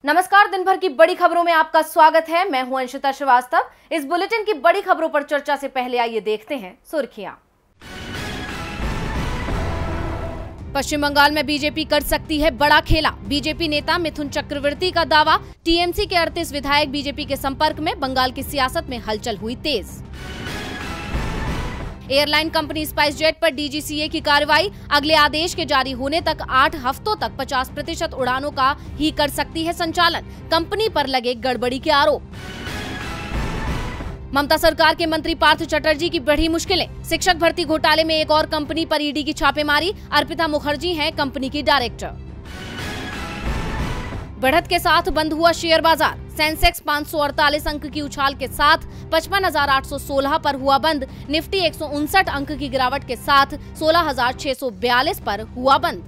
नमस्कार, दिन भर की बड़ी खबरों में आपका स्वागत है। मैं हूं अंशिता श्रीवास्तव। इस बुलेटिन की बड़ी खबरों पर चर्चा से पहले आइए देखते हैं सुर्खियां। पश्चिम बंगाल में बीजेपी कर सकती है बड़ा खेला। बीजेपी नेता मिथुन चक्रवर्ती का दावा। टीएमसी के 38 विधायक बीजेपी के संपर्क में। बंगाल की सियासत में हलचल हुई तेज। एयरलाइन कंपनी स्पाइसजेट पर डीजीसीए की कार्रवाई। अगले आदेश के जारी होने तक 8 हफ्तों तक 50% उड़ानों का ही कर सकती है संचालन। कंपनी पर लगे गड़बड़ी के आरोप। ममता सरकार के मंत्री पार्थ चटर्जी की बढ़ी मुश्किलें। शिक्षक भर्ती घोटाले में एक और कंपनी पर ईडी की छापेमारी। अर्पिता मुखर्जी हैं कंपनी की डायरेक्टर। बढ़त के साथ बंद हुआ शेयर बाजार। सेंसेक्स 548 अंक की उछाल के साथ 55,816 पर हुआ बंद। निफ्टी 159 अंक की गिरावट के साथ 16,642 पर हुआ बंद।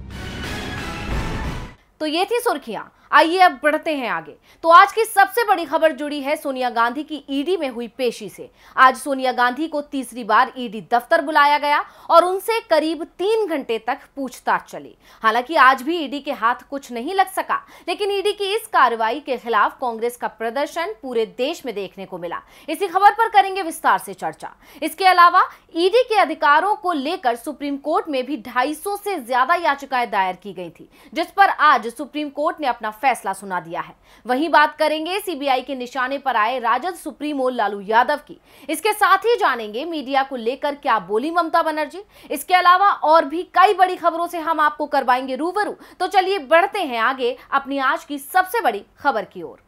तो ये थी सुर्खियां। आइए अब बढ़ते हैं आगे। तो आज की सबसे बड़ी खबर जुड़ी है सोनिया गांधी की ईडी में हुई पेशी से। आज सोनिया गांधी को तीसरी बार ईडी दफ्तर बुलाया गया और उनसे करीब 3 घंटे तक पूछताछ चली। हालांकि आज भी ईडी के हाथ कुछ नहीं लग सका, लेकिन ईडी की इस कार्रवाई के खिलाफ कांग्रेस का प्रदर्शन पूरे देश में देखने को मिला। इसी खबर पर करेंगे विस्तार से चर्चा। इसके अलावा ईडी के अधिकारों को लेकर सुप्रीम कोर्ट में भी 250 से ज्यादा याचिकाएं दायर की गई थी, जिस पर आज सुप्रीम कोर्ट ने अपना फैसला सुना दिया है। वहीं बात करेंगे सीबीआई के निशाने पर आए राजद सुप्रीमो लालू यादव की। इसके साथ ही जानेंगे मीडिया को लेकर क्या बोली ममता बनर्जी। इसके अलावा और भी कई बड़ी खबरों से हम आपको करवाएंगे रूबरू। तो चलिए बढ़ते हैं आगे अपनी आज की सबसे बड़ी खबर की ओर।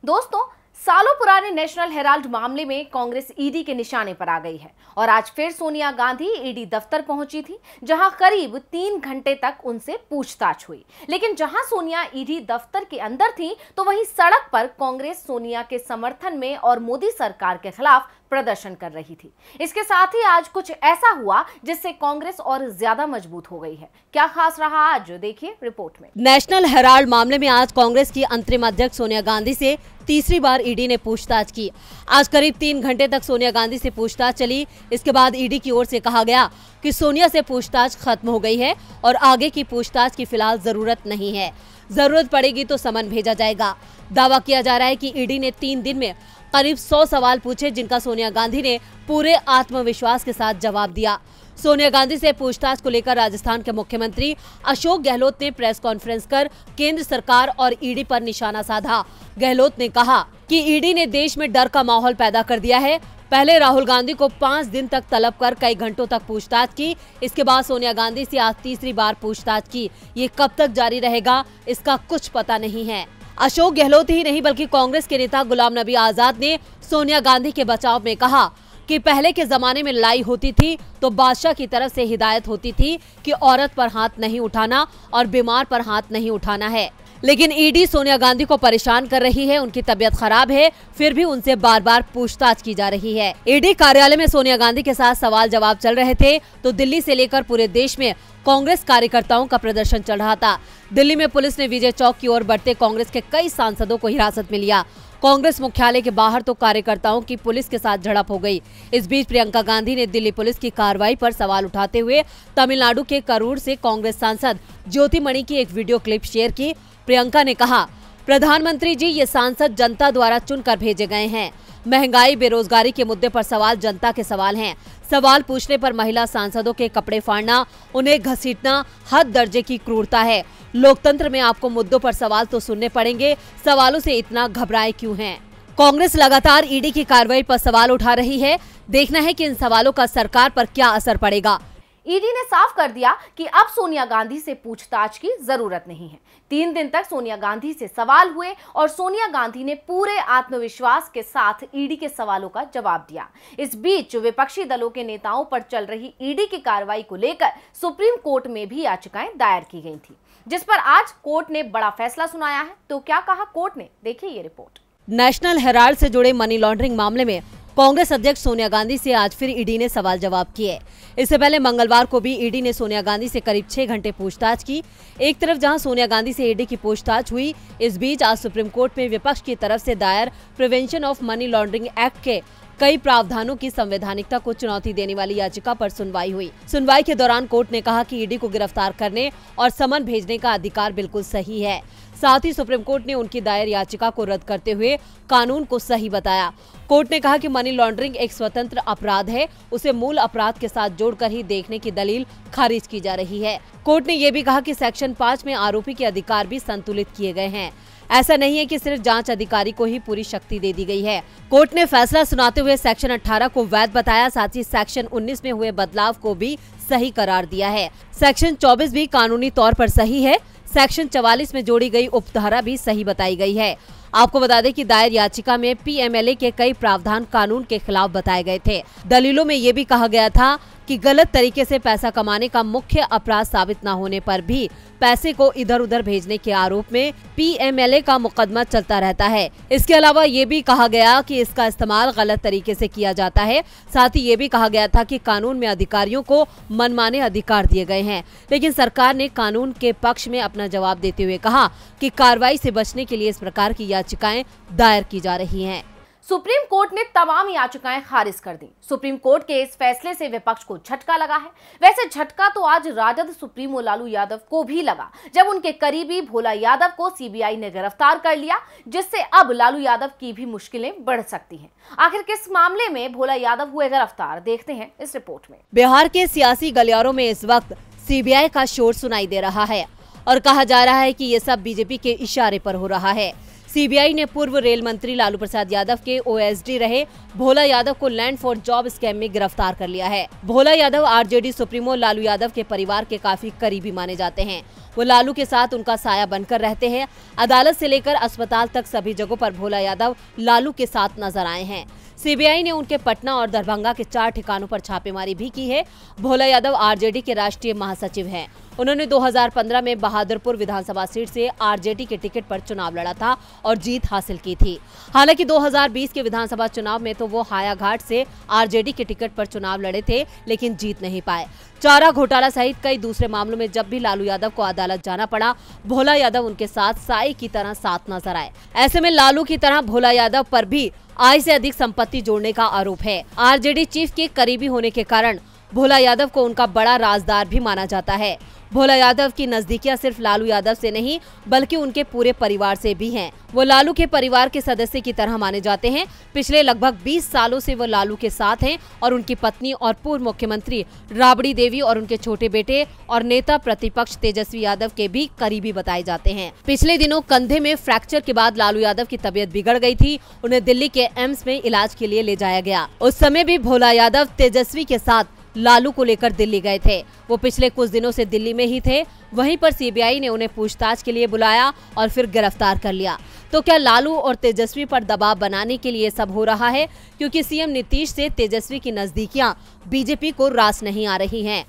दोस्तों, सालों पुराने नेशनल हेराल्ड मामले में कांग्रेस ईडी के निशाने पर आ गई है और आज फिर सोनिया गांधी ईडी दफ्तर पहुंची थी, जहां करीब 3 घंटे तक उनसे पूछताछ हुई। लेकिन जहां सोनिया ईडी दफ्तर के अंदर थी, तो वहीं सड़क पर कांग्रेस सोनिया के समर्थन में और मोदी सरकार के खिलाफ प्रदर्शन कर रही थी। इसके साथ ही आज कुछ ऐसा हुआ जिससे कांग्रेस और ज्यादा मजबूत हो गई है। क्या खास रहा आज, देखिए रिपोर्ट में। नेशनल हेराल्ड मामले में आज कांग्रेस की अंतरिम अध्यक्ष सोनिया गांधी से तीसरी बार ईडी ने पूछताछ की। आज करीब 3 घंटे तक सोनिया गांधी से पूछताछ चली। इसके बाद ईडी की ओर से कहा गया कि सोनिया से पूछताछ खत्म हो गई है और आगे की पूछताछ की फिलहाल जरूरत नहीं है। जरूरत पड़ेगी तो समन भेजा जाएगा। दावा किया जा रहा है कि ईडी ने 3 दिन में करीब 100 सवाल पूछे, जिनका सोनिया गांधी ने पूरे आत्मविश्वास के साथ जवाब दिया। सोनिया गांधी से पूछताछ को लेकर राजस्थान के मुख्यमंत्री अशोक गहलोत ने प्रेस कॉन्फ्रेंस कर केंद्र सरकार और ईडी पर निशाना साधा। गहलोत ने कहा कि ईडी ने देश में डर का माहौल पैदा कर दिया है। पहले राहुल गांधी को 5 दिन तक तलब कर कई घंटों तक पूछताछ की। इसके बाद सोनिया गांधी से आज तीसरी बार पूछताछ की। ये कब तक जारी रहेगा, इसका कुछ पता नहीं है। अशोक गहलोत ही नहीं बल्कि कांग्रेस के नेता गुलाम नबी आजाद ने सोनिया गांधी के बचाव में कहा कि पहले के जमाने में लड़ाई होती थी तो बादशाह की तरफ से हिदायत होती थी कि औरत पर हाथ नहीं उठाना और बीमार पर हाथ नहीं उठाना है। लेकिन ईडी सोनिया गांधी को परेशान कर रही है। उनकी तबीयत खराब है, फिर भी उनसे बार बार पूछताछ की जा रही है। ईडी कार्यालय में सोनिया गांधी के साथ सवाल जवाब चल रहे थे तो दिल्ली से लेकर पूरे देश में कांग्रेस कार्यकर्ताओं का प्रदर्शन चल रहा था। दिल्ली में पुलिस ने विजय चौक की ओर बढ़ते कांग्रेस के कई सांसदों को हिरासत में लिया। कांग्रेस मुख्यालय के बाहर तो कार्यकर्ताओं की पुलिस के साथ झड़प हो गई। इस बीच प्रियंका गांधी ने दिल्ली पुलिस की कार्रवाई पर सवाल उठाते हुए तमिलनाडु के करूर से कांग्रेस सांसद ज्योतिमणि की एक वीडियो क्लिप शेयर की। प्रियंका ने कहा, प्रधानमंत्री जी, ये सांसद जनता द्वारा चुनकर भेजे गए हैं। महंगाई, बेरोजगारी के मुद्दे पर सवाल जनता के सवाल हैं। सवाल पूछने पर महिला सांसदों के कपड़े फाड़ना, उन्हें घसीटना हद दर्जे की क्रूरता है। लोकतंत्र में आपको मुद्दों पर सवाल तो सुनने पड़ेंगे, सवालों से इतना घबराए क्यों हैं? कांग्रेस लगातार ईडी की कार्रवाई पर सवाल उठा रही है। देखना है कि इन सवालों का सरकार पर क्या असर पड़ेगा। ईडी ने साफ कर दिया कि अब सोनिया गांधी से पूछताछ की जरूरत नहीं है। 3 दिन तक सोनिया गांधी से सवाल हुए और सोनिया गांधी ने पूरे आत्मविश्वास के साथ ईडी के सवालों का जवाब दिया। इस बीच विपक्षी दलों के नेताओं पर चल रही ईडी की कार्रवाई को लेकर सुप्रीम कोर्ट में भी याचिकाएं दायर की गई थी, जिस पर आज कोर्ट ने बड़ा फैसला सुनाया है। तो क्या कहा कोर्ट ने, देखिए ये रिपोर्ट। नेशनल हेराल्ड से जुड़े मनी लॉन्ड्रिंग मामले में कांग्रेस अध्यक्ष सोनिया गांधी से आज फिर ईडी ने सवाल जवाब किए। इससे पहले मंगलवार को भी ईडी ने सोनिया गांधी से करीब 6 घंटे पूछताछ की। एक तरफ जहां सोनिया गांधी से ईडी की पूछताछ हुई, इस बीच आज सुप्रीम कोर्ट में विपक्ष की तरफ से दायर prevention of money laundering act के कई प्रावधानों की संवैधानिकता को चुनौती देने वाली याचिका पर सुनवाई हुई। सुनवाई के दौरान कोर्ट ने कहा कि ईडी को गिरफ्तार करने और समन भेजने का अधिकार बिल्कुल सही है। साथ ही सुप्रीम कोर्ट ने उनकी दायर याचिका को रद्द करते हुए कानून को सही बताया। कोर्ट ने कहा कि मनी लॉन्ड्रिंग एक स्वतंत्र अपराध है, उसे मूल अपराध के साथ जोड़कर ही देखने की दलील खारिज की जा रही है। कोर्ट ने ये भी कहा कि सेक्शन 5 में आरोपी के अधिकार भी संतुलित किए गए हैं। ऐसा नहीं है कि सिर्फ जांच अधिकारी को ही पूरी शक्ति दे दी गई है। कोर्ट ने फैसला सुनाते हुए सेक्शन 18 को वैध बताया, साथ ही सेक्शन 19 में हुए बदलाव को भी सही करार दिया है। सेक्शन 24 भी कानूनी तौर पर सही है। सेक्शन 44 में जोड़ी गई उपधारा भी सही बताई गई है। आपको बता दें कि दायर याचिका में पीएमएलए के कई प्रावधान कानून के खिलाफ बताए गए थे। दलीलों में ये भी कहा गया था कि गलत तरीके से पैसा कमाने का मुख्य अपराध साबित न होने पर भी पैसे को इधर उधर भेजने के आरोप में पीएमएलए का मुकदमा चलता रहता है। इसके अलावा ये भी कहा गया कि इसका इस्तेमाल गलत तरीके से किया जाता है। साथ ही ये भी कहा गया था कि कानून में अधिकारियों को मनमाने अधिकार दिए गए हैं। लेकिन सरकार ने कानून के पक्ष में अपना जवाब देते हुए कहा कि कार्रवाई से बचने के लिए इस प्रकार की याचिकाएं दायर की जा रही हैं। सुप्रीम कोर्ट ने तमाम याचिकाएं खारिज कर दी। सुप्रीम कोर्ट के इस फैसले से विपक्ष को झटका लगा है। वैसे झटका तो आज राजद सुप्रीमो लालू यादव को भी लगा, जब उनके करीबी भोला यादव को सीबीआई ने गिरफ्तार कर लिया, जिससे अब लालू यादव की भी मुश्किलें बढ़ सकती हैं। आखिर किस मामले में भोला यादव हुए गिरफ्तार, देखते हैं इस रिपोर्ट में। बिहार के सियासी गलियारों में इस वक्त सीबीआई का शोर सुनाई दे रहा है और कहा जा रहा है कि ये सब बीजेपी के इशारे पर हो रहा है। सीबीआई ने पूर्व रेल मंत्री लालू प्रसाद यादव के ओएसडी रहे भोला यादव को लैंड फॉर जॉब स्कैम में गिरफ्तार कर लिया है। भोला यादव आरजेडी सुप्रीमो लालू यादव के परिवार के काफी करीबी माने जाते हैं। वो लालू के साथ उनका साया बनकर रहते हैं। अदालत से लेकर अस्पताल तक सभी जगहों पर भोला यादव लालू के साथ नजर आए हैं। सीबीआई ने उनके पटना और दरभंगा के 4 ठिकानों पर छापेमारी भी की है। भोला यादव आरजेडी के राष्ट्रीय महासचिव हैं। उन्होंने 2015 में बहादुरपुर विधानसभा सीट से आरजेडी के टिकट पर चुनाव लड़ा था और जीत हासिल की थी। हालांकि 2020 के विधानसभा चुनाव में तो वो हायाघाट से आरजेडी के टिकट पर चुनाव लड़े थे, लेकिन जीत नहीं पाए। चारा घोटाला सहित कई दूसरे मामलों में जब भी लालू यादव को अदालत जाना पड़ा, भोला यादव उनके साथ साई की तरह साथ नजर आए। ऐसे में लालू की तरह भोला यादव पर भी आय से अधिक संपत्ति जोड़ने का आरोप है। आरजेडी चीफ के करीबी होने के कारण भोला यादव को उनका बड़ा राजदार भी माना जाता है। भोला यादव की नजदीकियां सिर्फ लालू यादव से नहीं बल्कि उनके पूरे परिवार से भी हैं। वो लालू के परिवार के सदस्य की तरह माने जाते हैं। पिछले लगभग 20 सालों से वो लालू के साथ हैं और उनकी पत्नी और पूर्व मुख्यमंत्री राबड़ी देवी और उनके छोटे बेटे और नेता प्रतिपक्ष तेजस्वी यादव के भी करीबी बताए जाते हैं। पिछले दिनों कंधे में फ्रैक्चर के बाद लालू यादव की तबीयत बिगड़ गई थी। उन्हें दिल्ली के एम्स में इलाज के लिए ले जाया गया। उस समय भी भोला यादव तेजस्वी के साथ लालू को लेकर दिल्ली गए थे। वो पिछले कुछ दिनों से दिल्ली में ही थे। वहीं पर सीबीआई ने उन्हें पूछताछ के लिए बुलाया और फिर गिरफ्तार कर लिया। तो क्या लालू और तेजस्वी पर दबाव बनाने के लिए सब हो रहा है? क्योंकि सीएम नीतीश से तेजस्वी की नजदीकियां बीजेपी को रास नहीं आ रही हैं।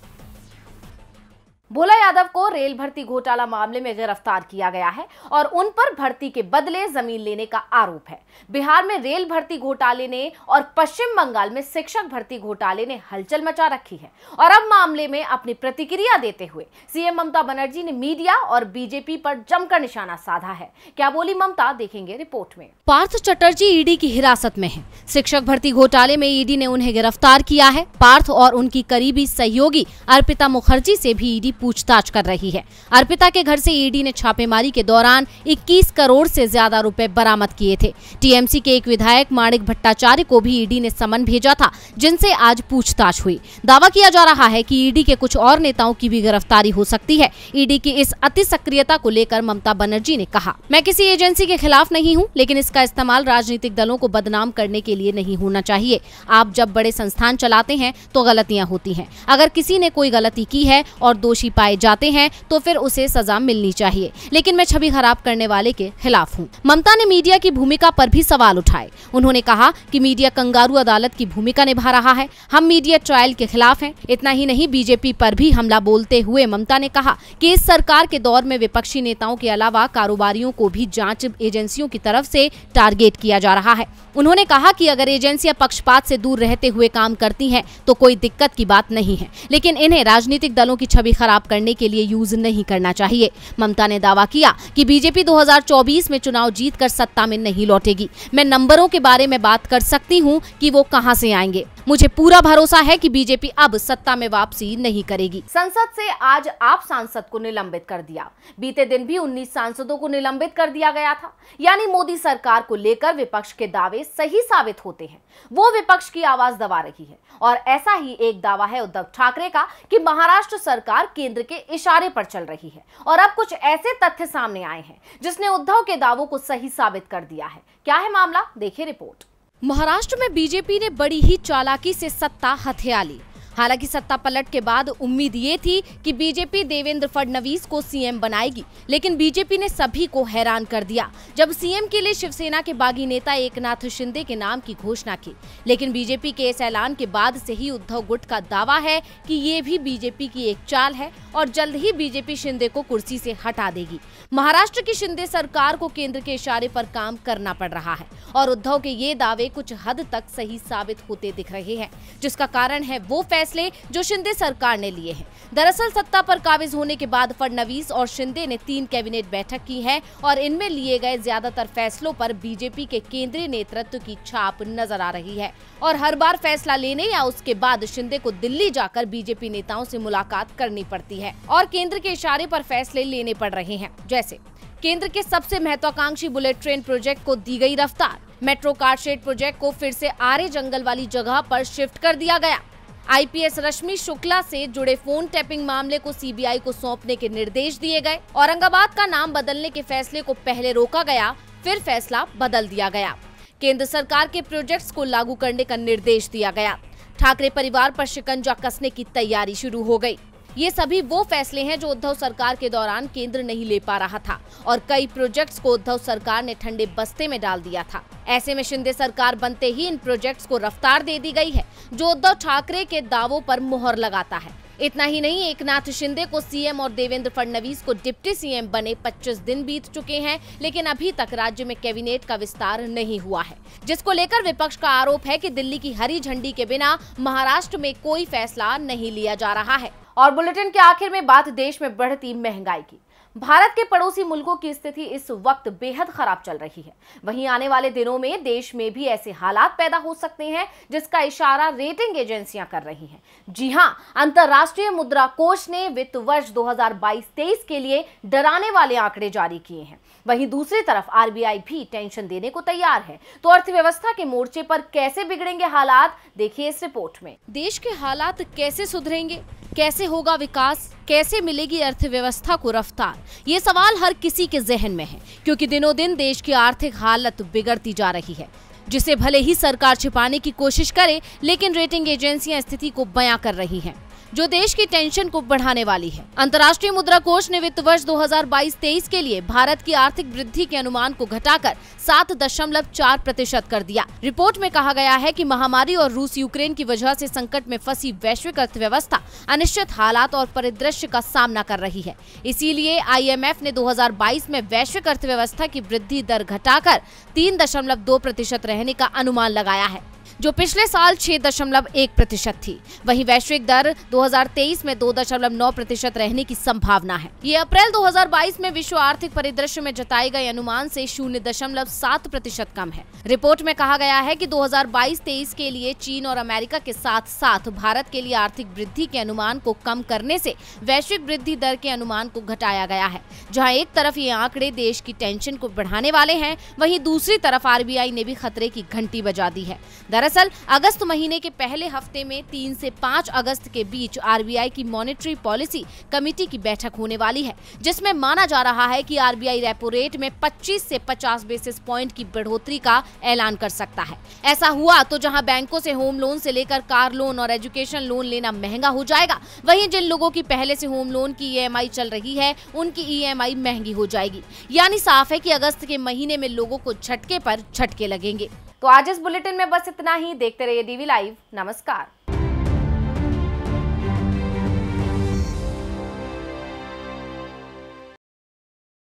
भोला यादव को रेल भर्ती घोटाला मामले में गिरफ्तार किया गया है और उन पर भर्ती के बदले जमीन लेने का आरोप है। बिहार में रेल भर्ती घोटाले ने और पश्चिम बंगाल में शिक्षक भर्ती घोटाले ने हलचल मचा रखी है। और अब मामले में अपनी प्रतिक्रिया देते हुए सीएम ममता बनर्जी ने मीडिया और बीजेपी पर जमकर निशाना साधा है। क्या बोली ममता, देखेंगे रिपोर्ट में। पार्थ चटर्जी ईडी की हिरासत में है। शिक्षक भर्ती घोटाले में ईडी ने उन्हें गिरफ्तार किया है। पार्थ और उनकी करीबी सहयोगी अर्पिता मुखर्जी से भी ईडी पूछताछ कर रही है। अर्पिता के घर से ईडी ने छापेमारी के दौरान 21 करोड़ से ज्यादा रुपए बरामद किए थे। टीएमसी के एक विधायक माणिक भट्टाचार्य को भी ईडी ने समन भेजा था, जिनसे आज पूछताछ हुई। दावा किया जा रहा है कि ईडी के कुछ और नेताओं की भी गिरफ्तारी हो सकती है। ईडी की इस अति सक्रियता को लेकर ममता बनर्जी ने कहा, मैं किसी एजेंसी के खिलाफ नहीं हूं, लेकिन इसका इस्तेमाल राजनीतिक दलों को बदनाम करने के लिए नहीं होना चाहिए। आप जब बड़े संस्थान चलाते हैं तो गलतियां होती हैं। अगर किसी ने कोई गलती की है और दोषी पाए जाते हैं तो फिर उसे सजा मिलनी चाहिए, लेकिन मैं छवि खराब करने वाले के खिलाफ हूं। ममता ने मीडिया की भूमिका पर भी सवाल उठाए। उन्होंने कहा कि मीडिया कंगारू अदालत की भूमिका निभा रहा है। हम मीडिया ट्रायल के खिलाफ हैं। इतना ही नहीं, बीजेपी पर भी हमला बोलते हुए ममता ने कहा कि इस सरकार के दौर में विपक्षी नेताओं के अलावा कारोबारियों को भी जांच एजेंसियों की तरफ से टारगेट किया जा रहा है। उन्होंने कहा कि अगर एजेंसियां पक्षपात से दूर रहते हुए काम करती हैं तो कोई दिक्कत की बात नहीं है, लेकिन इन्हें राजनीतिक दलों की छवि खराब खराब करने के लिए यूज नहीं करना चाहिए। ममता ने दावा किया कि बीजेपी 2024 में चुनाव जीतकर सत्ता में नहीं लौटेगी। मैं नंबरों के बारे में बात कर सकती हूं कि वो कहां से आएंगे। मुझे पूरा भरोसा है कि बीजेपी अब सत्ता में वापसी नहीं करेगी। संसद से आज आप सांसद को निलंबित कर दिया। बीते दिन भी 19 सांसदों को निलंबित कर दिया गया था। यानी मोदी सरकार को लेकर विपक्ष के दावे सही साबित होते हैं। वो विपक्ष की आवाज दबा रही है। और ऐसा ही एक दावा है उद्धव ठाकरे का कि महाराष्ट्र सरकार केंद्र के इशारे पर चल रही है। और अब कुछ ऐसे तथ्य सामने आए हैं जिसने उद्धव के दावों को सही साबित कर दिया है। क्या है मामला, देखिए रिपोर्ट। महाराष्ट्र में बीजेपी ने बड़ी ही चालाकी से सत्ता हथिया ली। हालांकि सत्ता पलट के बाद उम्मीद ये थी कि बीजेपी देवेंद्र फडणवीस को सीएम बनाएगी, लेकिन बीजेपी ने सभी को हैरान कर दिया जब सीएम के लिए शिवसेना के बागी नेता एकनाथ शिंदे के नाम की घोषणा की। लेकिन बीजेपी के इस ऐलान के बाद से ही उद्धव गुट का दावा है कि ये भी बीजेपी की एक चाल है और जल्द ही बीजेपी शिंदे को कुर्सी से हटा देगी। महाराष्ट्र की शिंदे सरकार को केंद्र के इशारे पर काम करना पड़ रहा है और उद्धव के ये दावे कुछ हद तक सही साबित होते दिख रहे हैं, जिसका कारण है वो फैसले जो शिंदे सरकार ने लिए हैं। दरअसल सत्ता पर काबिज होने के बाद फडणवीस और शिंदे ने 3 कैबिनेट बैठक की है और इनमें लिए गए ज्यादातर फैसलों पर बीजेपी के केंद्रीय नेतृत्व की छाप नजर आ रही है। और हर बार फैसला लेने या उसके बाद शिंदे को दिल्ली जाकर बीजेपी नेताओं से मुलाकात करनी पड़ती है और केंद्र के इशारे पर फैसले लेने पड़ रहे हैं। जैसे केंद्र के सबसे महत्वाकांक्षी बुलेट ट्रेन प्रोजेक्ट को दी गई रफ्तार, मेट्रो कारशेड प्रोजेक्ट को फिर से आरे जंगल वाली जगह पर शिफ्ट कर दिया गया, आईपीएस रश्मि शुक्ला से जुड़े फोन टैपिंग मामले को सीबीआई को सौंपने के निर्देश दिए गए, औरंगाबाद का नाम बदलने के फैसले को पहले रोका गया, फिर फैसला बदल दिया गया, केंद्र सरकार के प्रोजेक्ट्स को लागू करने का निर्देश दिया गया, ठाकरे परिवार पर शिकंजा कसने की तैयारी शुरू हो गई। ये सभी वो फैसले हैं जो उद्धव सरकार के दौरान केंद्र नहीं ले पा रहा था और कई प्रोजेक्ट्स को उद्धव सरकार ने ठंडे बस्ते में डाल दिया था। ऐसे में शिंदे सरकार बनते ही इन प्रोजेक्ट्स को रफ्तार दे दी गई है, जो उद्धव ठाकरे के दावों पर मुहर लगाता है। इतना ही नहीं, एकनाथ शिंदे को सीएम और देवेंद्र फडणवीस को डिप्टी सीएम बने 25 दिन बीत चुके हैं, लेकिन अभी तक राज्य में कैबिनेट का विस्तार नहीं हुआ है, जिसको लेकर विपक्ष का आरोप है कि दिल्ली की हरी झंडी के बिना महाराष्ट्र में कोई फैसला नहीं लिया जा रहा है। और बुलेटिन के आखिर में बात देश में बढ़ती महंगाई की। भारत के पड़ोसी मुल्कों की स्थिति इस वक्त बेहद खराब चल रही है। वहीं आने वाले दिनों में देश में भी ऐसे हालात पैदा हो सकते हैं जिसका इशारा रेटिंग एजेंसियां कर रही हैं। जी हां, अंतर्राष्ट्रीय मुद्रा कोष ने वित्त वर्ष 2022-23 के लिए डराने वाले आंकड़े जारी किए हैं। वहीं दूसरी तरफ आरबीआई भी टेंशन देने को तैयार है। तो अर्थव्यवस्था के मोर्चे पर कैसे बिगड़ेंगे हालात, देखिए इस रिपोर्ट में। देश के हालात कैसे सुधरेंगे, कैसे होगा विकास, कैसे मिलेगी अर्थव्यवस्था को रफ्तार, ये सवाल हर किसी के जहन में है, क्योंकि दिनों दिन देश की आर्थिक हालत बिगड़ती जा रही है, जिसे भले ही सरकार छिपाने की कोशिश करे, लेकिन रेटिंग एजेंसियां स्थिति को बयां कर रही हैं, जो देश की टेंशन को बढ़ाने वाली है। अंतर्राष्ट्रीय मुद्रा कोष ने वित्त वर्ष 2022-23 के लिए भारत की आर्थिक वृद्धि के अनुमान को घटाकर 7.4% कर दिया। रिपोर्ट में कहा गया है कि महामारी और रूस यूक्रेन की वजह से संकट में फंसी वैश्विक अर्थव्यवस्था अनिश्चित हालात और परिदृश्य का सामना कर रही है। इसीलिए आईएमएफ ने 2022 में वैश्विक अर्थव्यवस्था की वृद्धि दर घटाकर 3.2% रहने का अनुमान लगाया है, जो पिछले साल 6.1% थी। वहीं वैश्विक दर 2023 में 2.9% रहने की संभावना है। ये अप्रैल 2022 में विश्व आर्थिक परिदृश्य में जताए गए अनुमान से 0.7% कम है। रिपोर्ट में कहा गया है कि 2022-23 के लिए चीन और अमेरिका के साथ साथ भारत के लिए आर्थिक वृद्धि के अनुमान को कम करने से वैश्विक वृद्धि दर के अनुमान को घटाया गया है। जहाँ एक तरफ ये आंकड़े देश की टेंशन को बढ़ाने वाले हैं, वहीं दूसरी तरफ आरबीआई ने भी खतरे की घंटी बजा दी है। दरअसल अगस्त महीने के पहले हफ्ते में 3 से 5 अगस्त के बीच आरबीआई की मॉनेटरी पॉलिसी कमेटी की बैठक होने वाली है, जिसमें माना जा रहा है कि आरबीआई रेपो रेट में 25 से 50 बेसिस पॉइंट की बढ़ोतरी का ऐलान कर सकता है। ऐसा हुआ तो जहां बैंकों से होम लोन से लेकर कार लोन और एजुकेशन लोन लेना महंगा हो जाएगा, वहीं जिन लोगों की पहले से होम लोन की ईएमआई चल रही है, उनकी ईएमआई महंगी हो जाएगी। यानी साफ है कि अगस्त के महीने में लोगों को झटके पर झटके लगेंगे। तो आज इस बुलेटिन में बस इतना ही। देखते रहिए डीवी लाइव। नमस्कार।